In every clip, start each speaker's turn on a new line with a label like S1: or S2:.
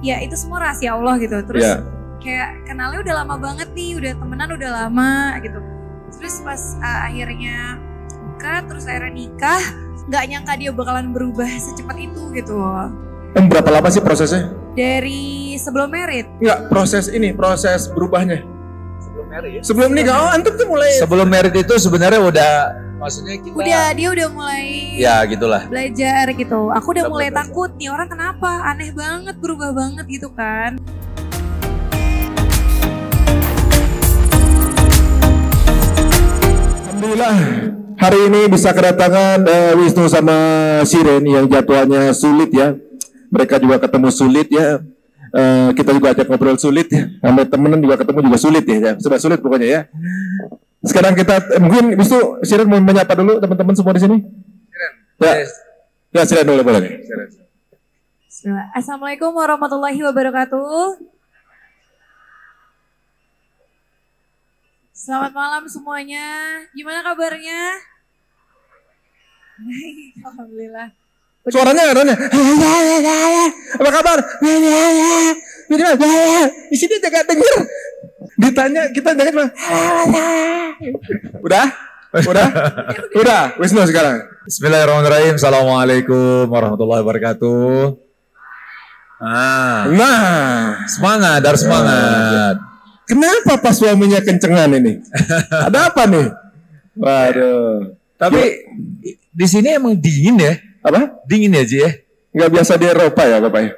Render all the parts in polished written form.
S1: Ya itu semua rahasia Allah gitu. Terus kayak kenalnya udah lama banget nih, udah temenan udah lama gitu. Terus pas akhirnya terus akhirnya nikah, nggak nyangka dia bakalan berubah secepat itu gitu.
S2: Berapa lama sih prosesnya?
S1: Dari sebelum merit?
S2: Enggak, proses berubahnya. Sebelum merit? Sebelum nikah, antum tuh mulai.
S3: Sebelum merit itu sebenarnya udah, maksudnya kita.
S1: Dia udah mulai.
S3: Ya gitulah.
S1: Belajar gitu. Aku udah mulai takut nih orang kenapa, aneh banget, berubah banget gitu kan.
S2: Alhamdulillah. Hari ini bisa kedatangan Wisnu sama Shiren yang jadwalnya sulit ya. Mereka juga ketemu sulit ya. Kita juga ajak ngobrol sulit ya. Sampai temenan juga ketemu juga sulit ya. Sudah sulit pokoknya ya. Sekarang kita mungkin Wisnu, Shiren mau menyapa dulu teman-teman semua di sini. Shiren. Ya Shiren dulu boleh nih.
S1: Assalamualaikum warahmatullahi wabarakatuh. Selamat malam semuanya. Gimana kabarnya? Alhamdulillah.
S2: Suaranya apa kabar? Di sini jaga denger. Ditanya kita jangan Udah, Wisnu sekarang.
S3: Bismillahirrahmanirrahim. Assalamualaikum warahmatullahi wabarakatuh. Semangat, harus semangat.
S2: Kenapa pas suaminya kencengan ini? Ada apa nih? Waduh.
S3: Tapi di sini emang dingin ya?
S2: Apa?
S3: Dingin ya Ji ya?
S2: Nggak biasa di Eropa ya Bapak ya?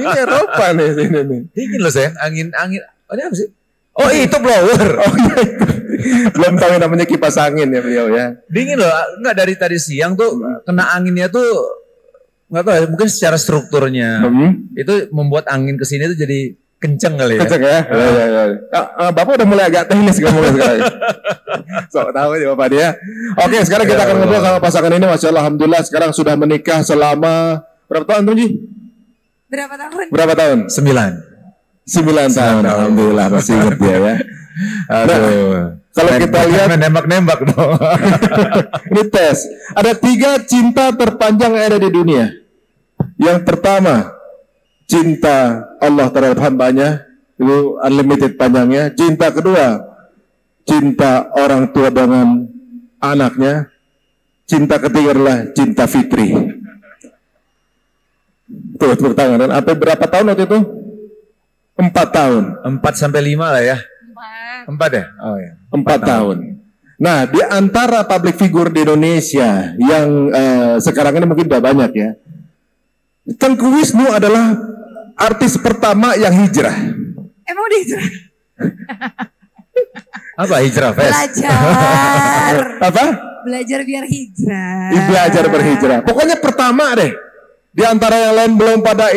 S2: Ini Eropa nih sini nih.
S3: Dingin loh sayang, angin. Ini apa sih? Oh itu blower. Oh iya itu.
S2: Belum tahu yang namanya kipas angin ya beliau ya.
S3: Dingin loh, nggak dari tadi siang tuh kena anginnya tuh nggak tahu ya, mungkin secara strukturnya itu membuat angin kesini tuh jadi kenceng kali ya.
S2: Kenceng ya. Bapak udah mulai agak teknis ngomongnya sekarang. Sok tahu ya Bapak dia. Oke, sekarang kita akan ngobrol sama pasangan ini. Masya Allah, alhamdulillah sekarang sudah menikah selama berapa tahun tuh Ji? Berapa tahun? 9 tahun. Alhamdulillah masih ingat dia ya.
S3: Aduh.
S2: Kalau kita lihat
S3: nembak dong.
S2: Ini tes. Ada 3 cinta terpanjang yang ada di dunia. Yang pertama, cinta Allah terhadap hambanya, itu unlimited panjangnya. Cinta kedua, cinta orang tua dengan anaknya. Cinta ketiga adalah cinta fitri. Tuh, tepuk tangan. Apa berapa tahun waktu itu? 4 tahun.
S3: 4-5 lah ya. 4 ya? Oh ya.
S2: 4 tahun. Nah, di antara public figure di Indonesia yang sekarang ini mungkin udah banyak ya. Tengku Wisnu adalah artis pertama yang hijrah.
S1: Emang udah hijrah?
S3: Apa hijrah, Fes?
S1: Belajar.
S2: Apa?
S1: Belajar biar hijrah.
S2: Belajar berhijrah. Pokoknya pertama deh. Di antara yang lain belum pada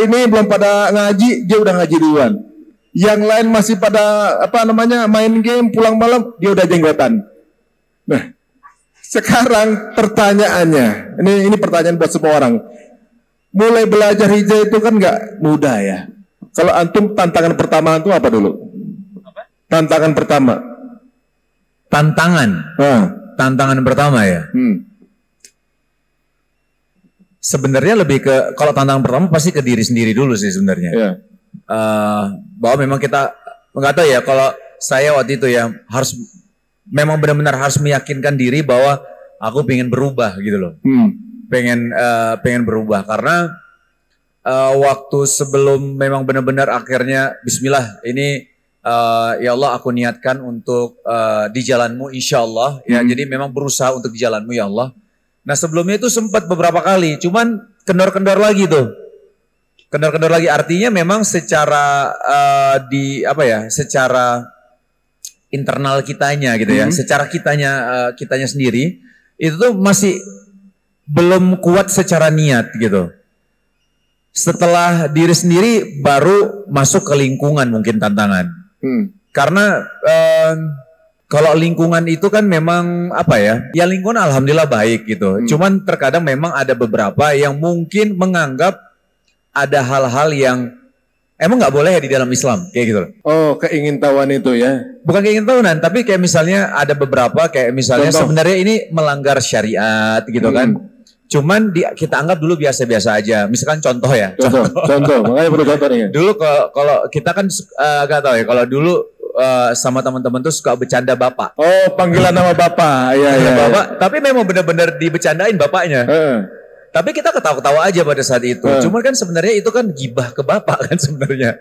S2: ngaji, dia udah ngaji duluan. Yang lain masih pada main game pulang malam, dia udah jenggotan. Nah, sekarang pertanyaannya, ini pertanyaan buat semua orang. Mulai belajar hijrah itu kan nggak mudah ya. Kalau antum tantangan pertama itu apa dulu? Tantangan pertama.
S3: Tantangan pertama ya. Sebenarnya lebih ke, kalau tantangan pertama pasti ke diri sendiri dulu sih sebenarnya. Yeah. Bahwa memang kita nggak tahu ya, kalau saya waktu itu ya memang benar-benar harus meyakinkan diri bahwa aku pengen berubah gitu loh. Pengen berubah karena waktu sebelum memang benar-benar akhirnya Bismillah ini ya Allah aku niatkan untuk di jalanmu insya Allah ya, jadi memang berusaha untuk di jalanmu ya Allah. Nah sebelumnya itu sempat beberapa kali, cuman kendor-kendor lagi tuh. Kendor-kendor lagi artinya memang secara secara internal kitanya gitu ya, secara kitanya sendiri itu tuh masih belum kuat secara niat gitu. Setelah diri sendiri baru masuk ke lingkungan mungkin tantangan. Karena kalau lingkungan itu kan memang ya lingkungan alhamdulillah baik gitu. Cuman terkadang memang ada beberapa yang mungkin menganggap ada hal-hal yang emang nggak boleh ya di dalam Islam kayak gitu.
S2: Oh, keingintahuan itu ya?
S3: Bukan keingintahuan, tapi kayak misalnya ada beberapa kayak misalnya sebenarnya ini melanggar syariat gitu kan. Cuman kita anggap dulu biasa-biasa aja. Misalkan contoh ya.
S2: Contoh. Makanya perlu contoh nih.
S3: Dulu kalau kita kan gak tahu ya. Kalau dulu sama teman-teman tuh suka bercanda bapak.
S2: Oh, panggilan nama bapak. Iya.
S3: Bapak. Tapi memang benar-benar dibecandain bapaknya. Tapi kita ketawa-ketawa aja pada saat itu. Cuman kan sebenarnya itu kan gibah ke bapak kan sebenarnya.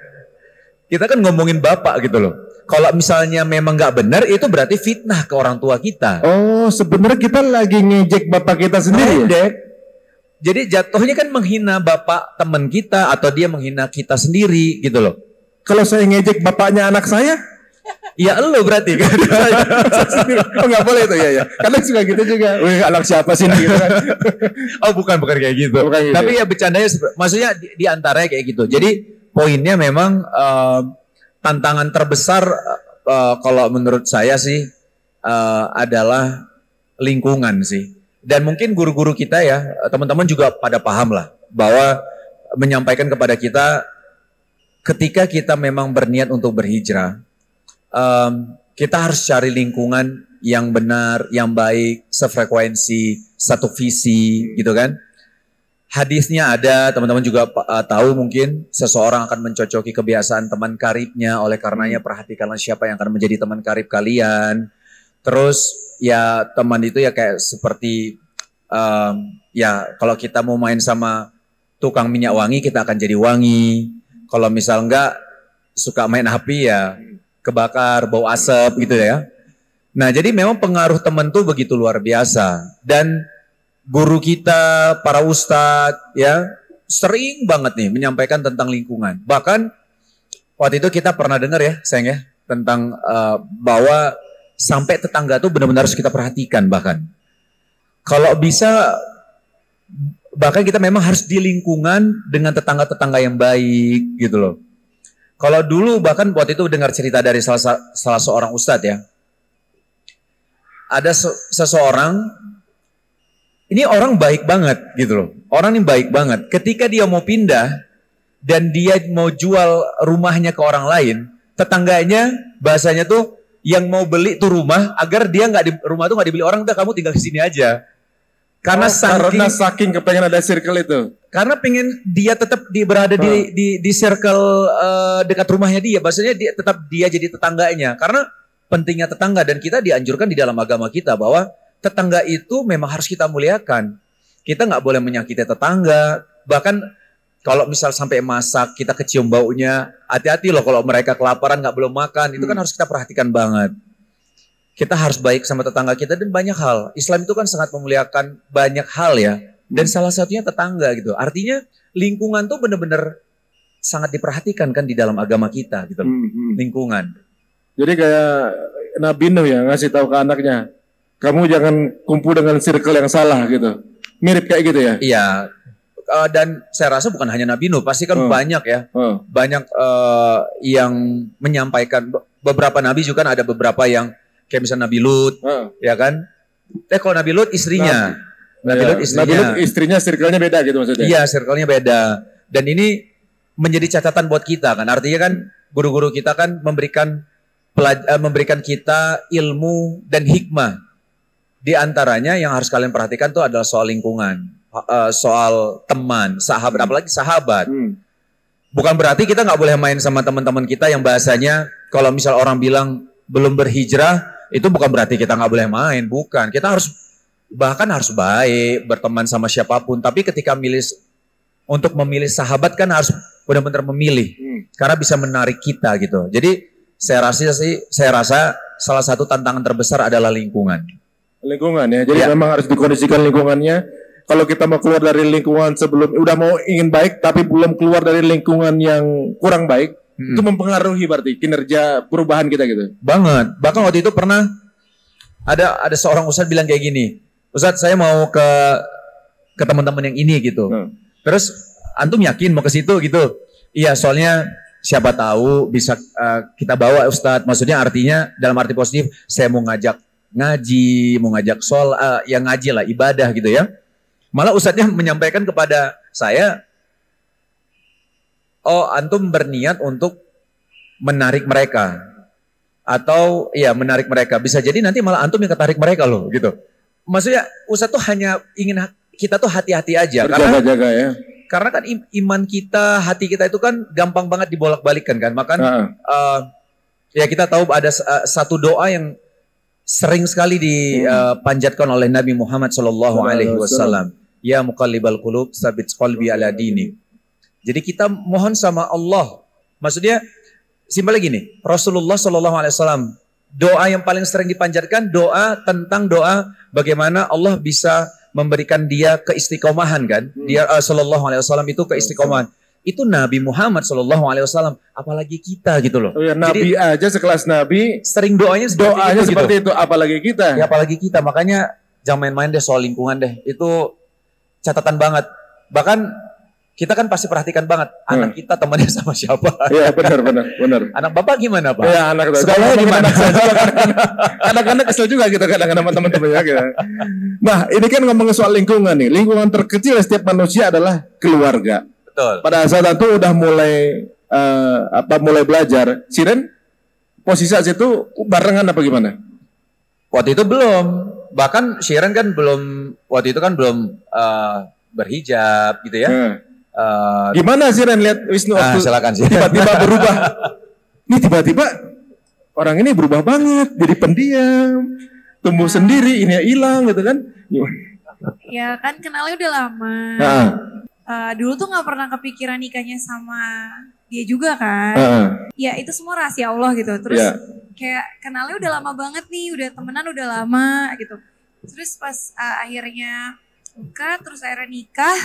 S3: Kita kan ngomongin bapak gitu loh. Kalau misalnya memang nggak benar, itu berarti fitnah ke orang tua kita.
S2: Oh, sebenarnya kita lagi ngejek bapak kita sendiri.
S3: Ya? Jadi jatuhnya kan menghina bapak teman kita atau dia menghina kita sendiri gitu loh.
S2: Kalau saya ngejek bapaknya anak saya,
S3: ya lo berarti kan.
S2: Oh nggak boleh itu ya. Karena suka gitu juga. Wih anak siapa sih gitu kan.
S3: Oh bukan kayak gitu. Tapi ya bercandanya, maksudnya di antaranya kayak gitu. Jadi poinnya memang tantangan terbesar kalau menurut saya sih adalah lingkungan sih. Dan mungkin guru-guru kita ya, teman-teman juga pada paham lah bahwa menyampaikan kepada kita ketika kita memang berniat untuk berhijrah, kita harus cari lingkungan yang benar, yang baik, sefrekuensi, satu visi gitu kan. Hadisnya ada, teman-teman juga tahu mungkin seseorang akan mencocoki kebiasaan teman karibnya, oleh karenanya perhatikanlah siapa yang akan menjadi teman karib kalian. Terus ya teman itu ya kayak seperti ya kalau kita mau main sama tukang minyak wangi kita akan jadi wangi. Kalau misal enggak suka main api ya kebakar, bau asap gitu ya. Nah jadi memang pengaruh teman tuh begitu luar biasa. Dan guru kita, para ustadz ya sering banget nih menyampaikan tentang lingkungan. Bahkan waktu itu kita pernah dengar ya sayang ya tentang bahwa sampai tetangga tuh benar-benar harus kita perhatikan bahkan. Kalau bisa bahkan kita memang harus di lingkungan dengan tetangga-tetangga yang baik gitu loh. Kalau dulu bahkan waktu itu dengar cerita dari salah seorang ustadz ya. Ada seseorang, ini orang baik banget gitu loh. Orang ini baik banget. Ketika dia mau pindah dan dia mau jual rumahnya ke orang lain, tetangganya bahasanya tuh yang mau beli tuh rumah agar dia rumah tuh nggak dibeli orang, udah kamu tinggal di sini aja. Karena
S2: saking kepengen ada circle itu.
S3: Karena pengen dia tetap berada di circle dekat rumahnya dia. Bahasanya dia jadi tetangganya. Karena pentingnya tetangga, dan kita dianjurkan di dalam agama kita bahwa tetangga itu memang harus kita muliakan. Kita nggak boleh menyakiti tetangga. Bahkan kalau misal sampai masak, kita kecium baunya, hati-hati loh kalau mereka kelaparan nggak belum makan. Itu kan harus kita perhatikan banget. Kita harus baik sama tetangga kita dan banyak hal. Islam itu kan sangat memuliakan banyak hal ya. Dan salah satunya tetangga gitu. Artinya lingkungan tuh benar-benar sangat diperhatikan kan di dalam agama kita gitu. Lingkungan. Jadi
S2: kayak Nabi Nuh ya ngasih tahu ke anaknya, kamu jangan kumpul dengan circle yang salah gitu. Mirip kayak gitu ya?
S3: Iya. Dan saya rasa bukan hanya Nabi Nuh, pasti kan banyak ya. Banyak yang menyampaikan, beberapa Nabi juga kan ada beberapa yang kayak misalnya Nabi Lut, ya kan? Kalau Nabi Lut istrinya. Nabi Lut
S2: istrinya circle-nya beda gitu maksudnya?
S3: Iya, circle-nya beda. Dan ini menjadi catatan buat kita kan. Artinya kan guru-guru kita kan memberikan kita ilmu dan hikmah. Di antaranya yang harus kalian perhatikan tuh adalah soal lingkungan, soal teman, sahabat, apalagi sahabat. Bukan berarti kita nggak boleh main sama teman-teman kita yang bahasanya kalau misal orang bilang belum berhijrah, itu bukan berarti kita nggak boleh main, bukan. Kita harus baik, berteman sama siapapun. Tapi ketika untuk memilih sahabat kan harus benar-benar memilih, karena bisa menarik kita gitu. Jadi saya rasa salah satu tantangan terbesar adalah lingkungan.
S2: Lingkungan ya, jadi memang harus dikondisikan lingkungannya. Kalau kita mau keluar dari lingkungan udah mau ingin baik, tapi belum keluar dari lingkungan yang kurang baik, itu mempengaruhi berarti kinerja perubahan kita gitu.
S3: Banget. Bahkan waktu itu pernah ada seorang ustadz bilang kayak gini, Ustadz saya mau ke teman-teman yang ini gitu. Terus antum yakin mau ke situ gitu? Iya, soalnya siapa tahu bisa kita bawa Ustadz. Maksudnya artinya dalam arti positif, saya mau ngajak ngaji, mau ngajak yang ngaji lah, ibadah gitu ya. Malah Ustadznya menyampaikan kepada saya, oh antum berniat untuk menarik mereka. Atau ya menarik mereka. Bisa jadi nanti malah antum yang ketarik mereka loh gitu. Maksudnya Ustadz tuh hanya kita tuh hati-hati aja.
S2: Berjaga-jaga ya.
S3: Karena kan iman kita, hati kita itu kan gampang banget dibolak-balikkan kan. Makanya ya kita tahu ada satu doa yang sering sekali dipanjatkan oleh Nabi Muhammad SAW. Ya muqallibal qulub, tsabit qalbi ala dini. Jadi kita mohon sama Allah. Maksudnya simpel gini, Rasulullah SAW doa yang paling sering dipanjatkan doa bagaimana Allah bisa memberikan dia keistiqomahan kan. Dia SAW itu keistiqomahan. Itu Nabi Muhammad SAW, apalagi kita gitu loh.
S2: Oh ya, Nabi jadi, aja sekelas Nabi
S3: sering doanya
S2: seperti itu, apalagi kita.
S3: Ya apalagi kita, makanya jangan main-main deh soal lingkungan deh. Itu catatan banget. Bahkan kita kan pasti perhatikan banget anak kita temannya sama siapa.
S2: Iya benar.
S3: Anak bapak gimana Pak?
S2: Iya anak
S3: sekolahnya gimana?
S2: Kadang-kadang kesel juga gitu kadang-kadang teman-temannya gitu. Nah ini kan ngomongin soal lingkungan nih. Lingkungan terkecil setiap manusia adalah keluarga.
S3: Betul.
S2: Pada saat itu udah mulai belajar. Siren posisi saat itu barengan apa gimana?
S3: Waktu itu belum. Bahkan Siren kan belum berhijab gitu ya.
S2: Gimana sih Ren lihat Wisnu waktu
S3: silakan sih.
S2: Tiba-tiba berubah. Ini tiba-tiba orang ini berubah banget, jadi pendiam, tumbuh sendiri, ini hilang gitu kan?
S1: Ya kan kenalnya udah lama. Dulu tuh nggak pernah kepikiran nikahnya sama dia juga kan. Ya itu semua rahasia Allah gitu. Terus kayak kenalnya udah lama banget nih, udah temenan udah lama gitu. Terus pas akhirnya terus akhirnya nikah,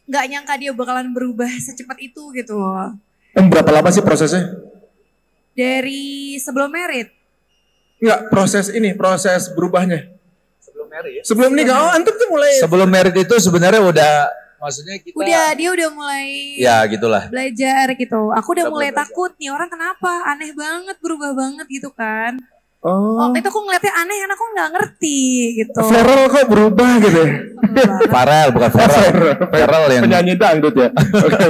S1: nggak nyangka dia bakalan berubah secepat itu gitu.
S2: Berapa lama sih prosesnya?
S1: Dari sebelum merit.
S2: Enggak, proses berubahnya.
S3: Sebelum merit ya?
S2: Sebelum nikah, antum tuh mulai.
S3: Sebelum merit itu sebenarnya maksudnya kita.
S1: Dia udah mulai.
S3: Ya gitulah.
S1: Belajar gitu. Aku udah mulai takut nih orang kenapa aneh banget, berubah banget gitu kan. Waktu itu aku ngeliatnya aneh karena aku nggak ngerti gitu.
S2: Farel kok berubah gitu ya?
S3: Farel bukan Farel. Farel yang
S2: penyanyi dangdut ya. Oke.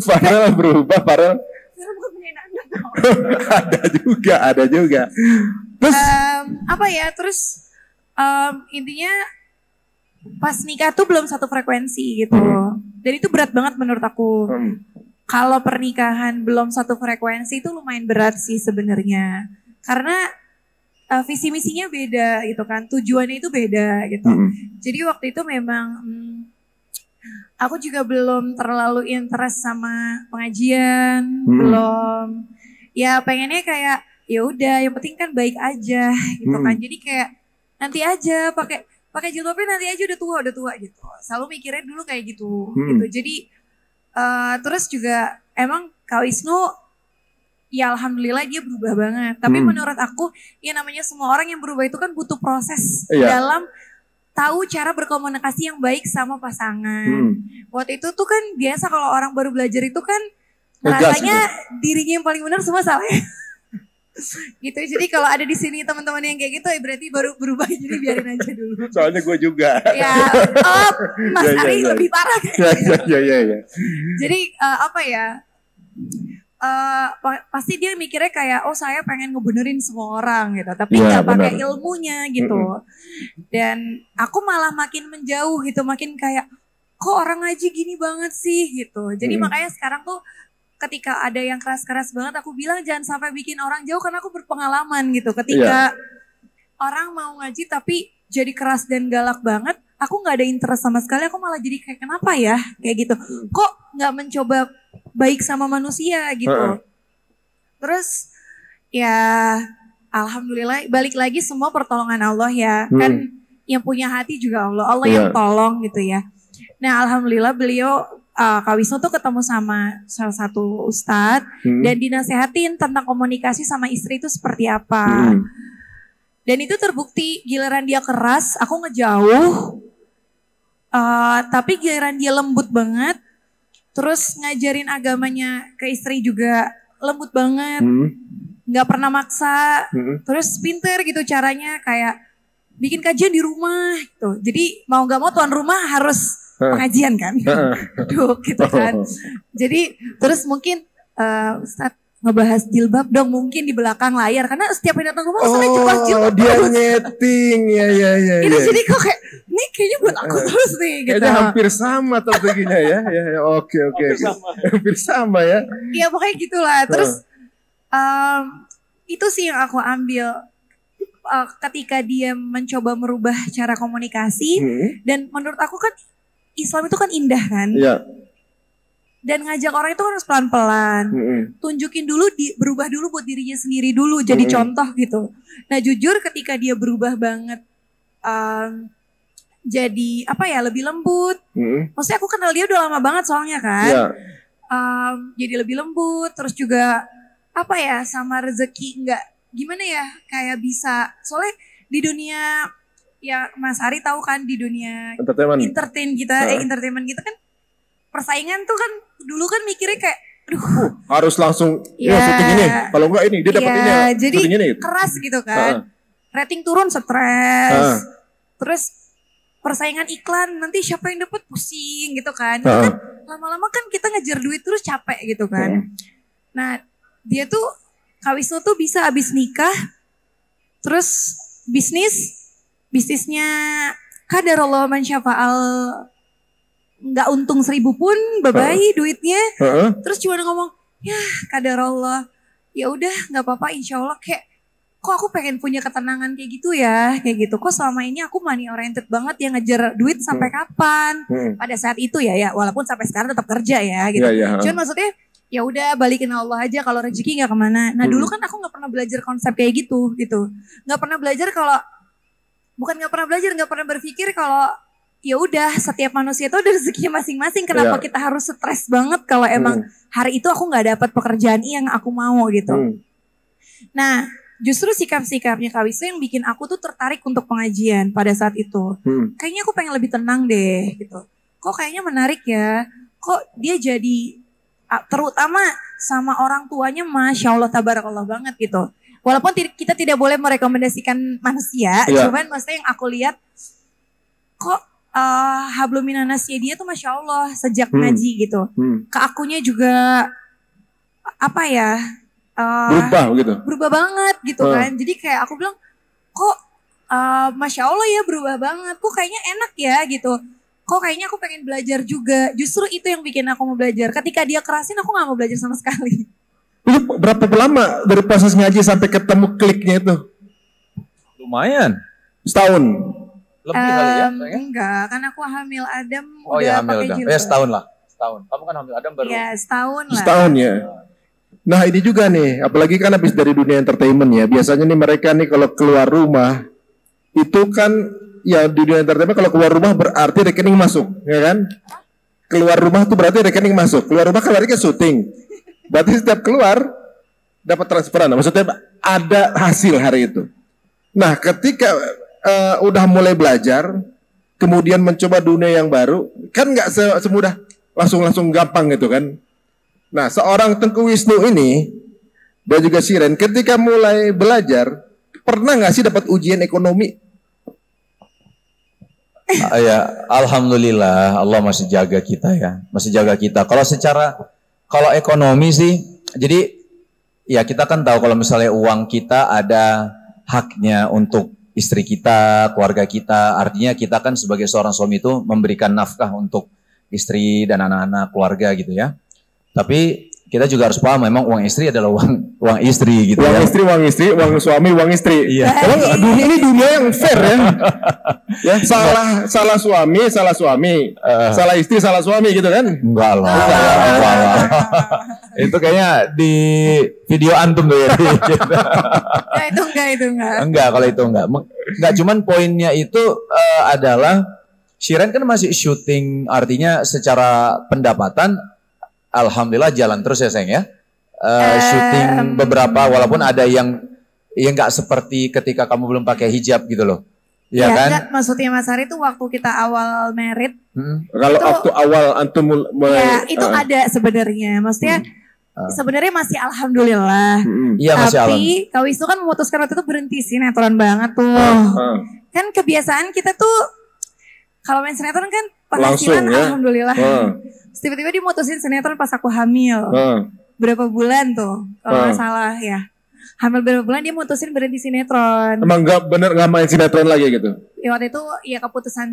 S2: Farel berubah, Farel.
S1: Bukan penyanyi dangdut.
S2: ada juga. Terus
S1: Terus intinya pas nikah tuh belum satu frekuensi gitu. Dan itu berat banget menurut aku. Kalau pernikahan belum satu frekuensi itu lumayan berat sih sebenarnya. Karena visi misinya beda gitu kan, tujuannya itu beda gitu. Jadi waktu itu memang aku juga belum terlalu interest sama pengajian, belum. Ya pengennya kayak ya udah, yang penting kan baik aja gitu kan. Jadi kayak nanti aja pakai jilbabnya nanti aja udah tua gitu. Selalu mikirnya dulu kayak gitu. Gitu. Jadi terus juga emang Kak Wisnu ya alhamdulillah dia berubah banget. Tapi menurut aku ya namanya semua orang yang berubah itu kan butuh proses dalam tahu cara berkomunikasi yang baik sama pasangan. Waktu itu tuh kan biasa kalau orang baru belajar itu kan rasanya dirinya yang paling benar semua salah ya. Gitu. Jadi kalau ada di sini teman-teman yang kayak gitu ya berarti baru berubah, jadi biarin aja dulu.
S2: Soalnya gue juga.
S1: Ya, Mas Ari lebih parah.
S2: Ya.
S1: Jadi pasti dia mikirnya kayak saya pengen ngebenerin semua orang gitu, tapi nggak pakai ilmunya gitu. Dan aku malah makin menjauh gitu, makin kayak kok orang ngaji gini banget sih gitu. Jadi makanya sekarang tuh ketika ada yang keras-keras banget aku bilang jangan sampai bikin orang jauh, karena aku berpengalaman gitu. Ketika orang mau ngaji tapi jadi keras dan galak banget, aku nggak ada interest sama sekali. Aku malah jadi kayak kenapa ya kayak gitu, kok nggak mencoba baik sama manusia gitu. Terus ya alhamdulillah balik lagi semua pertolongan Allah ya. Kan yang punya hati juga Allah yang tolong gitu ya. Nah alhamdulillah beliau Kak Wisnu tuh ketemu sama salah satu ustadz dan dinasehatin tentang komunikasi sama istri itu seperti apa. Dan itu terbukti giliran dia keras aku ngejauh. Tapi giliran dia lembut banget, terus ngajarin agamanya ke istri juga lembut banget, nggak pernah maksa, terus pinter gitu caranya kayak bikin kajian di rumah gitu. Jadi mau nggak mau tuan rumah harus pengajian kan, gitu kan. Jadi terus mungkin Ustadz ngebahas jilbab dong mungkin di belakang layar. Karena setiap yang datang ke rumah langsung jilbab
S2: Oh dia nyeting, ya.
S1: Itu jadi kok kayak, ini kayaknya buat aku terus nih gitu.
S2: Kayaknya hampir sama strateginya ya. Oke. Hampir sama ya.
S1: Iya pokoknya gitulah. Terus itu sih yang aku ambil. Ketika dia mencoba merubah cara komunikasi dan menurut aku kan Islam itu kan indah kan, dan ngajak orang itu kan harus pelan-pelan, tunjukin dulu, berubah dulu buat dirinya sendiri dulu, jadi contoh gitu. Nah jujur ketika dia berubah banget, jadi apa ya lebih lembut, maksudnya aku kenal dia udah lama banget soalnya kan, jadi lebih lembut, terus juga apa ya sama rezeki nggak gimana ya kayak bisa soalnya di dunia ya Mas Ari tahu kan di dunia entertainment kita kan persaingan tuh kan dulu kan mikirnya kayak aduh
S2: harus langsung syuting ini kalau enggak ini dia dapat ini
S1: jadi ini. Keras gitu kan rating turun stres terus persaingan iklan nanti siapa yang dapat pusing gitu kan lama-lama kan kita ngejar duit terus capek gitu kan nah dia tuh Kak Wisnu tuh bisa abis nikah, terus bisnisnya kadarullah man syafa'al, nggak untung 1.000 pun, bye-bye duitnya. Terus cuma ngomong, ya kadarullah, ya udah nggak apa-apa insya Allah kayak, kok aku pengen punya ketenangan kayak gitu ya, kayak gitu. Kok selama ini aku money oriented banget yang ngejar duit sampai kapan? Pada saat itu ya, walaupun sampai sekarang tetap kerja ya gitu. Cuman maksudnya, ya udah balikin Allah aja kalau rezeki nggak kemana. Nah dulu kan aku nggak pernah belajar konsep kayak gitu, nggak pernah belajar kalau nggak pernah berpikir kalau ya udah setiap manusia itu ada rezekinya masing-masing. Kenapa kita harus stres banget kalau emang hari itu aku nggak dapat pekerjaan yang aku mau gitu. Nah justru sikap-sikapnya Kak Wisnu yang bikin aku tuh tertarik untuk pengajian pada saat itu. Kayaknya aku pengen lebih tenang deh gitu. Kok kayaknya menarik ya. Kok dia jadi terutama sama orang tuanya Masya Allah tabarakallah banget gitu. Walaupun kita tidak boleh merekomendasikan manusia, cuman maksudnya yang aku lihat kok hablum minanasnya dia tuh Masya Allah sejak ngaji gitu. Ke akunya juga apa ya berubah banget gitu kan. Jadi kayak aku bilang kok Masya Allah ya berubah banget, kok kayaknya enak ya gitu. Kok kayaknya aku pengen belajar juga. Justru itu yang bikin aku mau belajar. Ketika dia kerasin aku gak mau belajar sama sekali.
S2: Itu berapa lama dari proses ngaji sampai ketemu kliknya itu?
S3: Lumayan.
S2: Setahun?
S3: Lebih kali ya?
S1: Enggak, kan aku hamil Adam
S3: udah pakai jilbab. Setahun lah. Setahun. Kamu kan hamil Adam baru.
S1: Ya setahun lah.
S2: Setahun ya. Nah ini juga nih, apalagi kan habis dari dunia entertainment ya. Biasanya nih mereka nih kalau keluar rumah, itu kan ya di dunia entertainment kalau keluar rumah berarti rekening masuk, ya kan? Keluar rumah tuh berarti rekening masuk. Keluar rumah kan berarti syuting. Berarti setiap keluar dapat transferan. Maksudnya ada hasil hari itu. Nah, ketika udah mulai belajar, kemudian mencoba dunia yang baru, kan nggak semudah langsung gampang gitu kan? Nah, seorang Tengku Wisnu ini dan juga Shiren, ketika mulai belajar, pernah nggak sih dapat ujian ekonomi?
S3: Ya, alhamdulillah Allah masih jaga kita ya, masih jaga kita. Kalau ekonomi sih, jadi ya kita kan tahu kalau misalnya uang kita ada haknya untuk istri kita, keluarga kita. Artinya kita kan sebagai seorang suami itu memberikan nafkah untuk istri dan anak-anak, keluarga gitu ya. Tapi kita juga harus paham memang uang istri adalah uang istri gitu ya. Uang istri, uang suami, uang istri. Iya.
S2: Dunia ini dunia yang fair ya. Ya, salah suami, salah istri, salah suami gitu kan?
S3: Enggak lah. Itu kayaknya di video antum tuh ya.
S1: Itu enggak.
S3: Enggak, kalau itu enggak. Enggak, cuman poinnya itu adalah Shiren kan masih syuting, artinya secara pendapatan alhamdulillah jalan terus ya sayang ya. Syuting beberapa walaupun ada yang nggak seperti ketika kamu belum pakai hijab gitu loh. Ya kan?
S1: Enggak, maksudnya Mas Ari itu waktu kita awal married.
S2: Kalau waktu awal antum mulai
S1: ya, itu ada sebenarnya. Maksudnya sebenarnya masih alhamdulillah.
S3: Iya, masih
S1: alhamdulillah. Tapi Kak Wisnu kan memutuskan waktu itu berhenti sinetron banget tuh. Kan kebiasaan kita tuh kalau main sinetron kan penghasilan ya? Alhamdulillah. Tiba-tiba dia mutusin sinetron pas aku hamil. berapa bulan tuh kalau nggak salah ya. Hamil berapa bulan dia mutusin berhenti sinetron.
S2: Emang nggak main sinetron lagi gitu?
S1: Ya waktu itu ya keputusan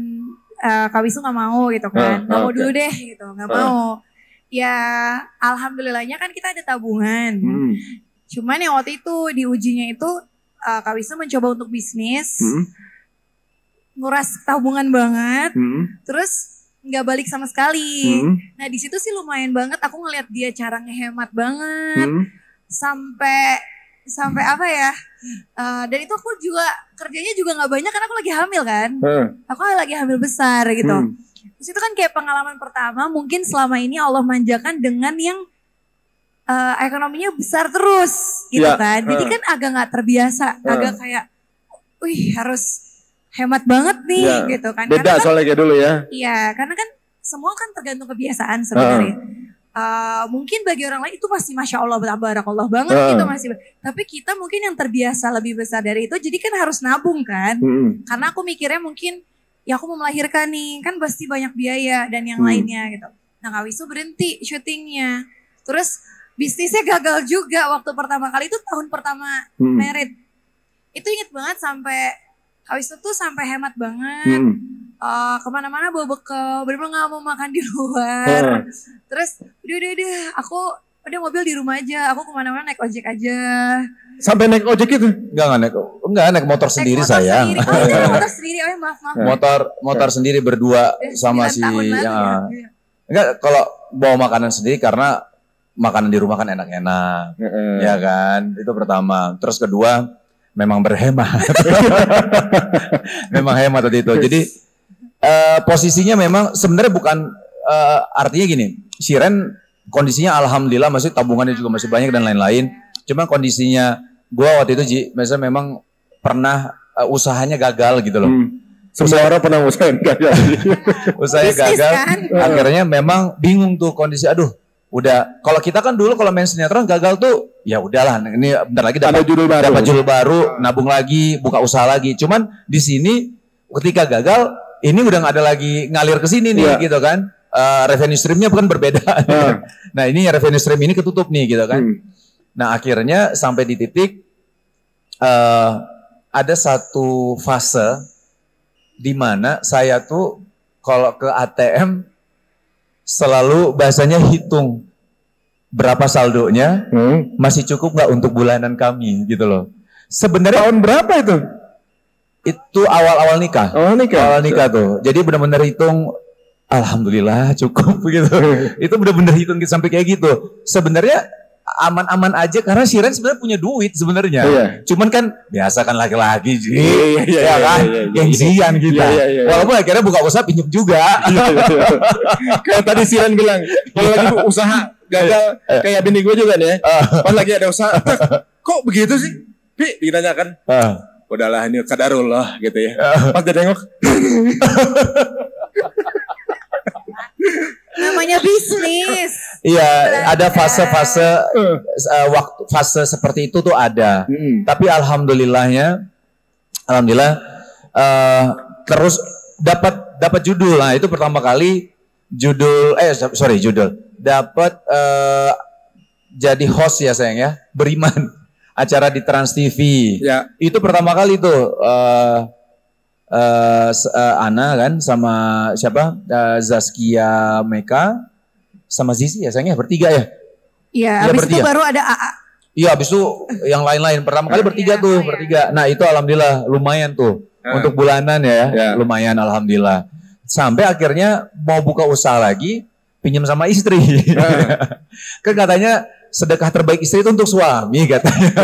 S1: Kak Wisnu nggak mau gitu kan. Nggak mau dulu deh gitu, nggak mau. Ya alhamdulillahnya kan kita ada tabungan. Cuman yang waktu itu diujinya itu Kak Wisnu mencoba untuk bisnis. Nguras tabungan banget. Terus nggak balik sama sekali. Nah di situ sih lumayan banget aku ngeliat dia cara ngehemat banget. Sampai apa ya? Dan itu aku juga kerjanya juga nggak banyak karena aku lagi hamil kan. Aku lagi hamil besar gitu. Terus itu kan kayak pengalaman pertama mungkin selama ini Allah manjakan dengan yang ekonominya besar terus gitu kan. Jadi kan agak nggak terbiasa, agak kayak, wih harus hemat banget nih gitu kan.
S2: Beda soalnya kayak dulu ya.
S1: Iya, karena kan semua kan tergantung kebiasaan sebenarnya. Mungkin bagi orang lain itu masih Masya Allah, barakallah banget gitu masih. Tapi kita mungkin yang terbiasa lebih besar dari itu, jadi kan harus nabung kan. Karena aku mikirnya mungkin, ya aku mau melahirkan nih, kan pasti banyak biaya dan yang lainnya gitu. Nah Kak Wisnu berhenti syutingnya. Terus bisnisnya gagal juga waktu pertama kali itu tahun pertama merit. Itu inget banget sampai Kak Wisnu tuh sampai hemat banget, kemana-mana bawa bekal, bener-bener gak mau makan di luar. Terus udah, aku udah mobil di rumah aja, aku kemana-mana naik ojek aja.
S2: Sampai naik ojek itu?
S3: Enggak naik motor sendiri sayang.
S1: Motor sendiri, maaf.
S3: Motor sendiri berdua sama si yang. Enggak, kalau bawa makanan sendiri karena makanan di rumah kan enak-enak, ya kan? Itu pertama. Terus kedua, memang berhemat. Memang hemat tadi itu. Jadi posisinya memang sebenarnya bukan artinya gini. Shiren kondisinya alhamdulillah masih tabungannya juga masih banyak dan lain-lain. Cuma kondisinya gua waktu itu misalnya memang pernah usahanya gagal gitu loh.
S2: Semua orang pernah usahain gagal.
S3: Usahanya gagal. Kan? Akhirnya memang bingung tuh kondisi. Aduh, udah kalau kita kan dulu kalau main sinetron gagal tuh ya udahlah, ini bentar lagi dapat judul baru, nabung lagi, buka usaha lagi. Cuman di sini ketika gagal ini udah nggak ada lagi ngalir ke sini nih gitu kan. Revenue streamnya bukan berbeda. Nah ini revenue stream ini ketutup nih gitu kan. Nah akhirnya sampai di titik ada satu fase di mana saya tuh kalau ke ATM selalu bahasanya hitung berapa saldonya, masih cukup nggak untuk bulanan kami gitu loh. Sebenarnya
S2: tahun berapa itu?
S3: Itu awal-awal nikah. Awal nikah tuh. Jadi benar-benar hitung, alhamdulillah cukup gitu. Itu benar-benar hitung sampai kayak gitu. Sebenarnya aman-aman aja karena Shiren sebenarnya punya duit sebenarnya. Cuman kan biasa kan laki-laki ya kan, gengsian kita. Walaupun akhirnya buka usaha pinjam juga.
S2: Kayak tadi Shiren bilang, kalau lagi usaha gagal kayak bini gue juga nih. Pas lagi ada usaha, kok begitu sih? Pi, ditanyakan. Udahlah ini kadarullah gitu ya. Pas dia nengok.
S1: Namanya bisnis.
S3: Iya, ada fase-fase waktu fase seperti itu tuh ada. Tapi alhamdulillah terus dapat judul. Nah, itu pertama kali judul dapat jadi host ya sayang ya, Beriman, acara di Trans TV. Ya. Itu pertama kali tuh Ana kan sama siapa, Zaskia Meka sama Zizi ya sayangnya, bertiga ya.
S1: Iya, habis itu baru ada AA.
S3: Iya, habis itu yang lain-lain. Pertama kali bertiga tuh, bertiga. Nah itu alhamdulillah lumayan tuh untuk bulanan ya, lumayan alhamdulillah. Sampai akhirnya mau buka usaha lagi, pinjam sama istri. Kan katanya sedekah terbaik istri itu untuk suami katanya.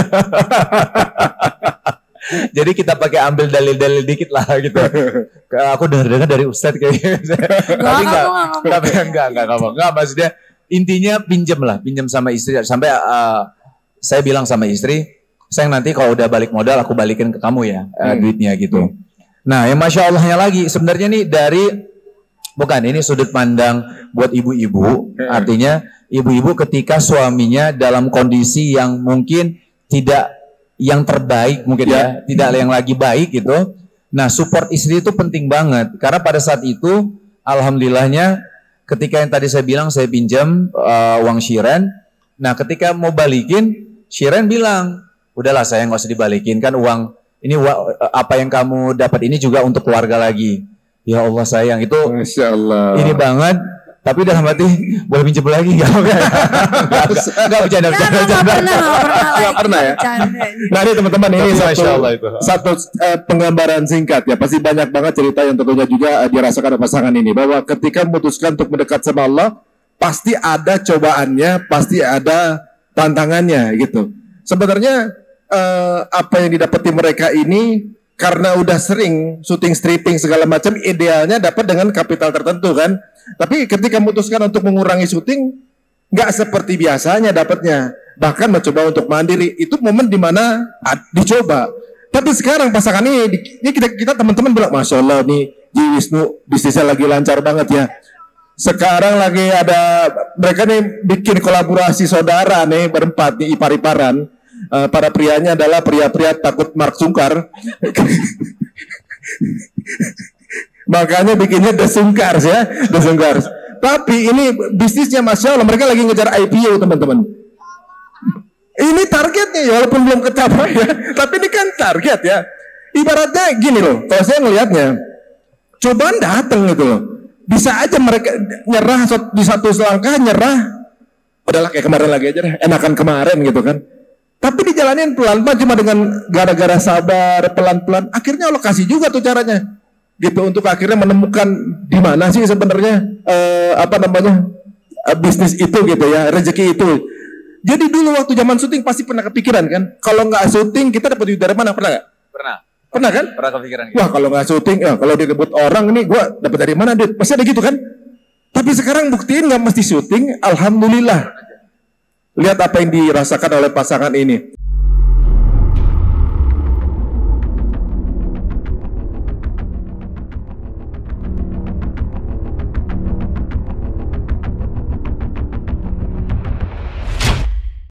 S3: Jadi kita pakai ambil dalil-dalil dikit lah gitu. Aku dengar dari Ustadz kayaknya. Tapi enggak, maksudnya intinya pinjam sama istri. Sampai saya bilang sama istri, sayang nanti kalau udah balik modal aku balikin ke kamu ya duitnya gitu. Nah yang Masya Allahnya lagi sebenarnya nih ini sudut pandang buat ibu-ibu. Artinya ibu-ibu ketika suaminya dalam kondisi yang mungkin tidak yang terbaik mungkin ya, tidak yang lagi baik gitu. Nah support istri itu penting banget. Karena pada saat itu alhamdulillahnya ketika yang tadi saya bilang saya pinjam uang Shiren, Nah ketika mau balikin, Shiren bilang, udahlah saya nggak usah dibalikin, kan uang ini apa yang kamu dapat ini juga untuk keluarga lagi. Ya Allah sayang, itu
S2: Masya Allah.
S3: Ini banget. Tapi dalam hati boleh pinjam lagi nggak? Nggak bercanda.
S2: Nggak pernah ya. Nah ini teman-teman, ini satu penggambaran singkat ya. Pasti banyak banget cerita yang tentunya juga dirasakan oleh pasangan ini, bahwa ketika memutuskan untuk mendekat sama Allah, pasti ada cobaannya, pasti ada tantangannya gitu. Sebenarnya apa yang didapati mereka ini karena udah sering syuting stripping segala macam, idealnya dapat dengan kapital tertentu kan. Tapi ketika memutuskan untuk mengurangi syuting, nggak seperti biasanya dapatnya. Bahkan mencoba untuk mandiri, itu momen dimana dicoba. Tapi sekarang pasangan ini kita teman-teman bilang, Masya Allah nih Ji Wisnu bisnisnya lagi lancar banget ya. Sekarang lagi ada, mereka nih bikin kolaborasi saudara nih berempat nih, ipar-iparan. Para prianya adalah pria-pria takut Mark Sungkar. Makanya bikinnya The Sungkars ya, The Sungkars. Tapi ini bisnisnya Masya Allah, mereka lagi ngejar IPO teman-teman. Ini targetnya ya, walaupun belum kecapai ya, tapi ini kan target ya. Ibaratnya gini loh, kalau saya ngelihatnya, cobaan datang gitu loh. Bisa aja mereka nyerah di satu selangkah, nyerah, udahlah kayak kemarin lagi aja deh, enakan kemarin gitu kan. Tapi dijalanin pelan-pelan, cuma dengan gara-gara sabar, pelan-pelan, akhirnya Allah kasih juga tuh caranya. Gitu, untuk akhirnya menemukan di mana sih sebenarnya bisnis itu gitu ya, rezeki itu. Jadi dulu waktu zaman syuting pasti pernah kepikiran kan, kalau nggak syuting kita dapat duit dari mana, pernah nggak? Pernah kan?
S3: Pernah kepikiran gitu.
S2: Wah kalau nggak syuting, ya kalau direbut orang ini gue dapat dari mana duit? Pasti ada gitu kan? Tapi sekarang buktiin nggak mesti syuting, alhamdulillah. Lihat apa yang dirasakan oleh pasangan ini.